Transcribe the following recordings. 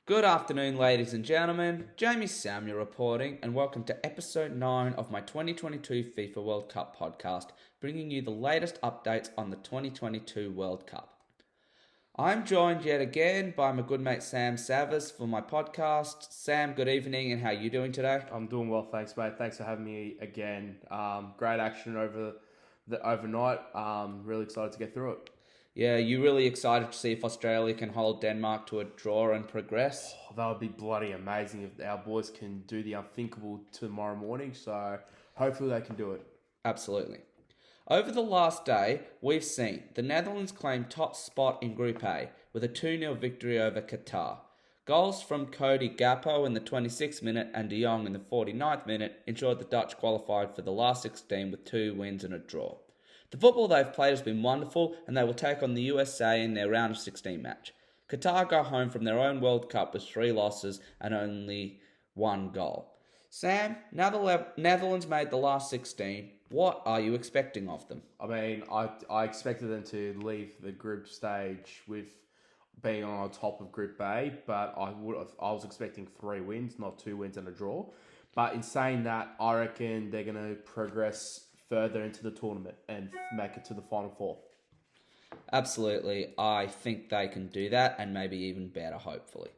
Good afternoon, ladies and gentlemen. Jamie Samuel reporting, and welcome to episode 9 of my 2022 FIFA World Cup podcast, bringing you the latest updates on the 2022 World Cup. I'm joined yet again by my good mate Sam Savvas for my podcast. Sam, good evening, and how are you doing today? I'm doing well, thanks, mate. Thanks for having me again. Great action over the overnight. Really excited to get through it. Yeah, you really excited to see if Australia can hold Denmark to a draw and progress? Oh, that would be bloody amazing if our boys can do the unthinkable tomorrow morning. So hopefully they can do it. Absolutely. Over the last day, we've seen the Netherlands claim top spot in Group A with a 2-0 victory over Qatar. Goals from Cody Gakpo in the 26th minute and De Jong in the 49th minute ensured the Dutch qualified for the last 16 with 2 wins and a draw. The football they've played has been wonderful, and they will take on the USA in their round of 16 match. Qatar go home from their own World Cup with 3 losses and only 1 goal. Sam, now the Netherlands made the last 16, what are you expecting of them? I mean, I expected them to leave the group stage with being on top of Group A, but I was expecting 3 wins, not 2 wins and a draw. But in saying that, I reckon they're going to progress further into the tournament and make it to the Final Four. Absolutely, I think they can do that and maybe even better, hopefully.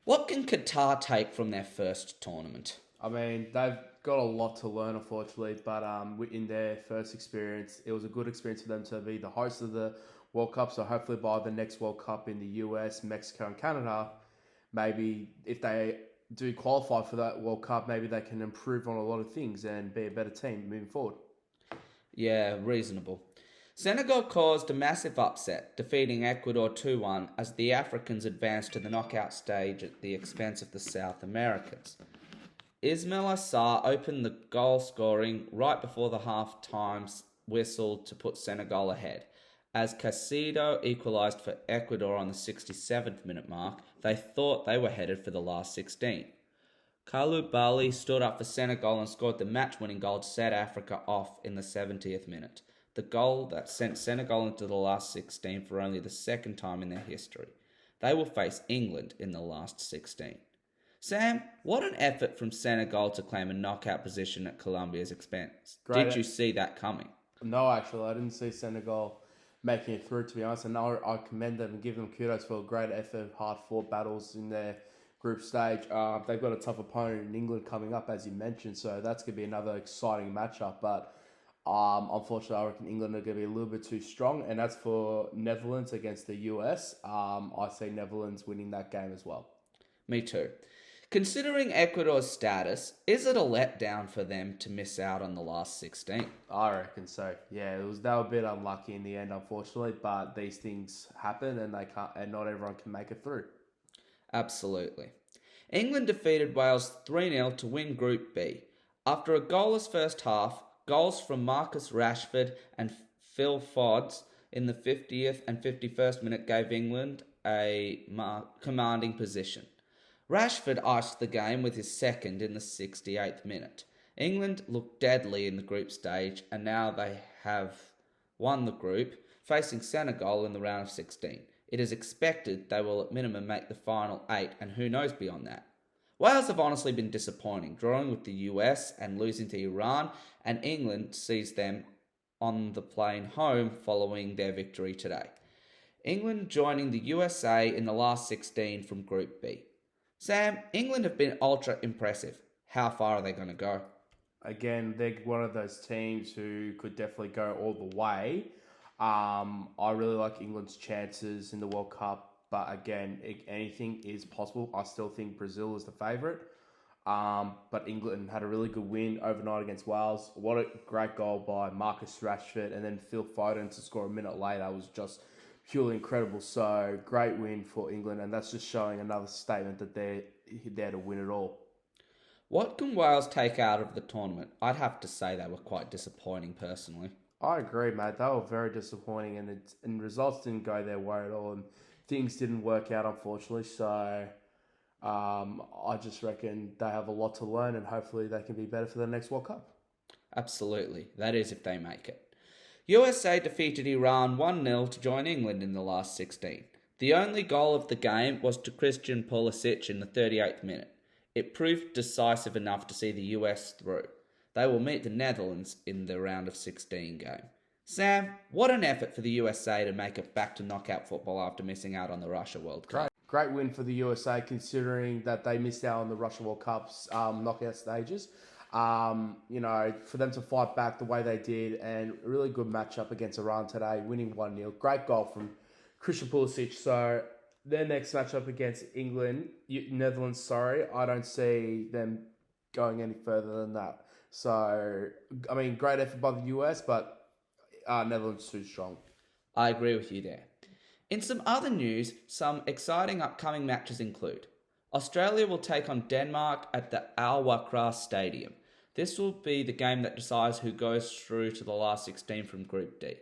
What can Qatar take from their first tournament? I mean, they've got a lot to learn, unfortunately, but in their first experience, it was a good experience for them to be the host of the World Cup. So hopefully by the next World Cup in the US, Mexico and Canada, maybe if they do qualify for that World Cup, maybe they can improve on a lot of things and be a better team moving forward. Yeah, reasonable. Senegal caused a massive upset, defeating Ecuador 2-1 as the Africans advanced to the knockout stage at the expense of the South Americans. Ismail Assar opened the goal scoring right before the half-time whistle to put Senegal ahead. As Caicedo equalised for Ecuador on the 67th minute mark, they thought they were headed for the last 16. Koulibaly stood up for Senegal and scored the match-winning goal to set Africa off in the 70th minute. The goal that sent Senegal into the last 16 for only the second time in their history. They will face England in the last 16. Sam, what an effort from Senegal to claim a knockout position at Colombia's expense. Did you see that coming? No, actually, I didn't see Senegal making it through, to be honest. And I commend them and give them kudos for a great effort, hard-fought battles in their group stage. They've got a tough opponent in England coming up, as you mentioned, so that's going to be another exciting matchup. But unfortunately, I reckon England are going to be a little bit too strong, and that's for Netherlands against the US. I see Netherlands winning that game as well. Me too. Considering Ecuador's status, is it a letdown for them to miss out on the last 16? I reckon so. Yeah, they were a bit unlucky in the end, unfortunately, but these things happen, and not everyone can make it through. Absolutely. England defeated Wales 3-0 to win Group B. After a goalless first half, goals from Marcus Rashford and Phil Fods in the 50th and 51st minute gave England a commanding position. Rashford iced the game with his second in the 68th minute. England looked deadly in the group stage, and now they have won the group, facing Senegal in the round of 16. It is expected they will at minimum make the final 8, and who knows beyond that. Wales have honestly been disappointing, drawing with the US and losing to Iran, and England sees them on the plane home following their victory today. England joining the USA in the last 16 from Group B. Sam, England have been ultra impressive. How far are they going to go? Again, they're one of those teams who could definitely go all the way. I really like England's chances in the World Cup, but again, anything is possible. I still think Brazil is the favourite. But England had a really good win overnight against Wales. What a great goal by Marcus Rashford, and then Phil Foden to score a minute later was just purely incredible. So great win for England, and that's just showing another statement that they're there to win it all. What can Wales take out of the tournament? I'd have to say they were quite disappointing personally. I agree, mate. They were very disappointing, and results didn't go their way at all, and things didn't work out, unfortunately. So I just reckon they have a lot to learn, and hopefully they can be better for the next World Cup. Absolutely. That is if they make it. USA defeated Iran 1-0 to join England in the last 16. The only goal of the game was to Christian Pulisic in the 38th minute. It proved decisive enough to see the US through. They will meet the Netherlands in the round of 16 game. Sam, what an effort for the USA to make it back to knockout football after missing out on the Russia World Cup. Great win for the USA, considering that they missed out on the Russia World Cup's knockout stages. For them to fight back the way they did, and a really good matchup against Iran today, winning 1-0. Great goal from Christian Pulisic. So their next matchup against Netherlands, I don't see them going any further than that. So, great effort by the US, but Netherlands too strong. I agree with you there. In some other news, some exciting upcoming matches include Australia will take on Denmark at the Al Wakra Stadium. This will be the game that decides who goes through to the last 16 from Group D.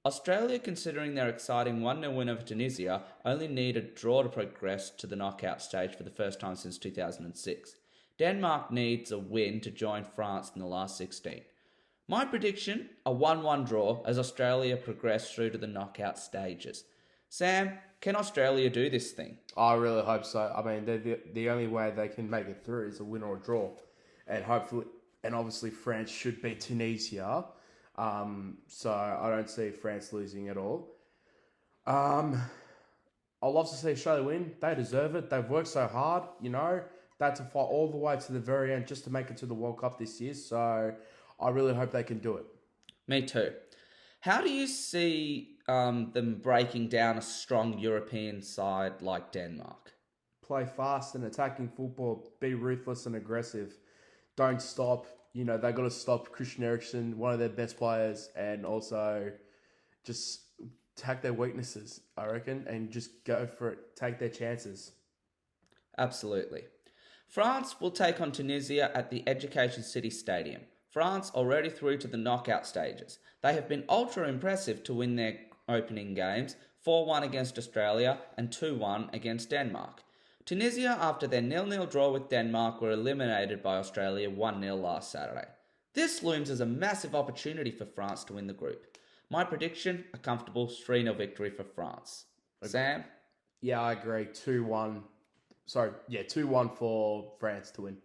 Australia, considering their exciting 1-0 win over Tunisia, only need a draw to progress to the knockout stage for the first time since 2006. Denmark needs a win to join France in the last 16. My prediction, a 1-1 draw as Australia progress through to the knockout stages. Sam, can Australia do this thing? I really hope so. The only way they can make it through is a win or a draw. And obviously France should beat Tunisia. So I don't see France losing at all. I'd love to see Australia win. They deserve it. They've worked so hard, They had to fight all the way to the very end just to make it to the World Cup this year. So I really hope they can do it. Me too. How do you see them breaking down a strong European side like Denmark? Play fast and attacking football. Be ruthless and aggressive. Don't stop. They got to stop Christian Eriksen, one of their best players, and also just attack their weaknesses, I reckon, and just go for it. Take their chances. Absolutely. France will take on Tunisia at the Education City Stadium. France already through to the knockout stages. They have been ultra impressive to win their opening games, 4-1 against Australia and 2-1 against Denmark. Tunisia, after their 0-0 draw with Denmark, were eliminated by Australia 1-0 last Saturday. This looms as a massive opportunity for France to win the group. My prediction, a comfortable 3-0 victory for France. Sam? Yeah, I agree. 2-1. 2-1 for France to win.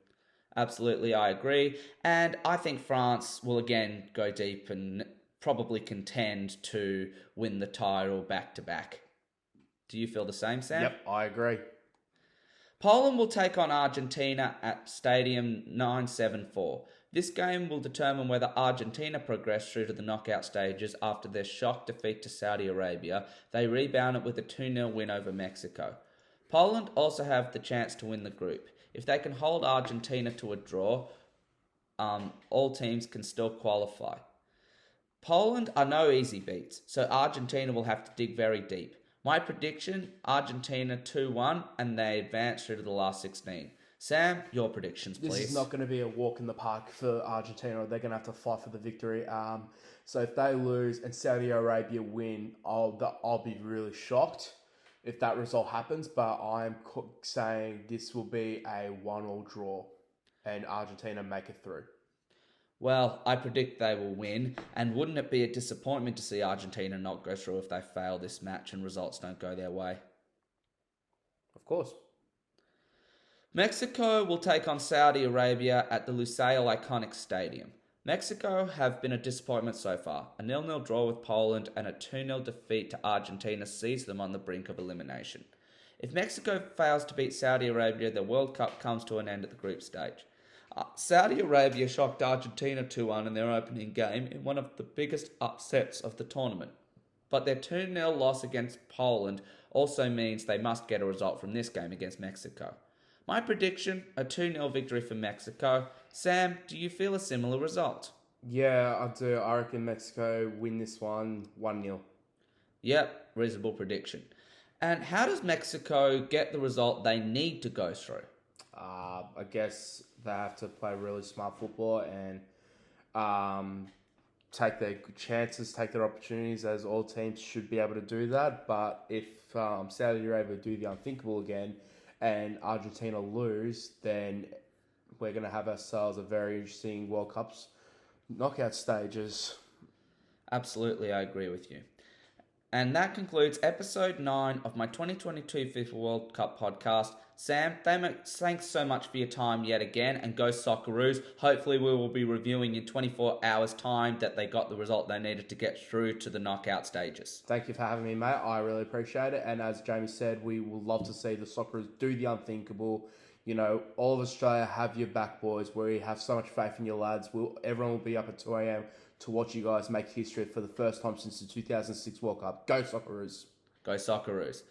Absolutely, I agree. And I think France will again go deep and probably contend to win the title back-to-back. Do you feel the same, Sam? Yep, I agree. Poland will take on Argentina at Stadium 974. This game will determine whether Argentina progress through to the knockout stages after their shock defeat to Saudi Arabia. They rebounded with a 2-0 win over Mexico. Poland also have the chance to win the group. If they can hold Argentina to a draw, all teams can still qualify. Poland are no easy beats, so Argentina will have to dig very deep. My prediction, Argentina 2-1, and they advance through to the last 16. Sam, your predictions, please. This is not going to be a walk in the park for Argentina. They're going to have to fight for the victory. So if they lose and Saudi Arabia win, I'll be really shocked if that result happens. But I'm saying this will be a 1-1 draw and Argentina make it through. Well, I predict they will win, and wouldn't it be a disappointment to see Argentina not go through if they fail this match and results don't go their way? Of course. Mexico will take on Saudi Arabia at the Lusail Iconic Stadium. Mexico have been a disappointment so far. A 0-0 draw with Poland and a 2-0 defeat to Argentina sees them on the brink of elimination. If Mexico fails to beat Saudi Arabia, the World Cup comes to an end at the group stage. Saudi Arabia shocked Argentina 2-1 in their opening game in one of the biggest upsets of the tournament. But their 2-0 loss against Poland also means they must get a result from this game against Mexico. My prediction, a 2-0 victory for Mexico. Sam, do you feel a similar result? Yeah, I do. I reckon Mexico win this one 1-0. Yep, reasonable prediction. And how does Mexico get the result they need to go through? I guess they have to play really smart football and take their chances, take their opportunities, as all teams should be able to do that. But if Saudi Arabia do the unthinkable again and Argentina lose, then we're going to have ourselves a very interesting World Cups knockout stages. Absolutely, I agree with you. And that concludes episode 9 of my 2022 FIFA World Cup podcast. Sam, thanks so much for your time yet again, and go Socceroos. Hopefully we will be reviewing in 24 hours' time that they got the result they needed to get through to the knockout stages. Thank you for having me, mate. I really appreciate it. And as Jamie said, we will love to see the Socceroos do the unthinkable. You know, all of Australia have your back, boys. We have so much faith in your lads. Everyone will be up at 2 a.m. to watch you guys make history for the first time since the 2006 World Cup. Go Socceroos. Go Socceroos.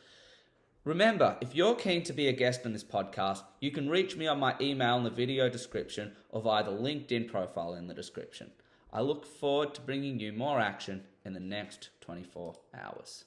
Remember, if you're keen to be a guest on this podcast, you can reach me on my email in the video description or via the LinkedIn profile in the description. I look forward to bringing you more action in the next 24 hours.